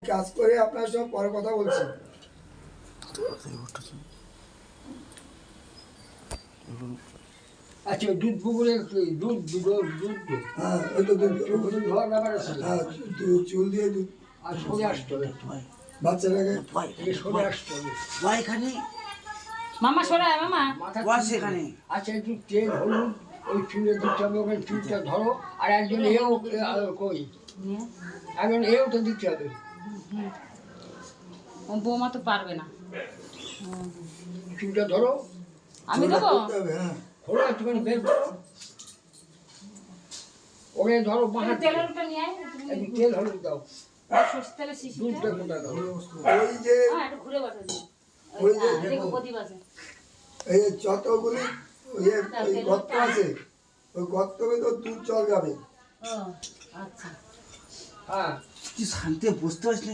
কাজ করে আপনার সঙ্গে পরে কথা বলছি। আচ্ছা, দুধ পুকুরে দুধ হ্যাঁ ওই তো দুধ ঘর ব্যাপার আছে। হ্যাঁ চুল দিয়ে দুধ আর সরে আসতে হবে, বাচ্চাটাকে সরে আসতে হবে। এখানে মামা সরায় মামা মাথা এখানে আচ্ছা, একটু তেল হলুদ ওই চুলে দিতে হবে, ওখানে চুলটা ধরো। আর একজন এও কই, একজন এও তো দিতে হবে। ও বৌমা তো পারবে না। চুলটা ধরো, আমি দেবো করতে হবে, হ্যাঁ খোলো একটুখানি বের করো, ওকে ধরো বাঁ হাতে। তেলের উপরে নিয়ে আয় একটু তেল হলুদ দাও, সর্ষে তেলের শিশিটা দুধটা কোথায় দাও। ওই যে একটু ঘুরে বসে দিই ওই যে দেখো প্রদীপ আছে এই যে যতগুলি ওই গর্ত আছে ওই গর্ত তো দুধ জল যাবে। ও আচ্ছা হ্যাঁ, কি শান্তি বুঝতে পারছি না।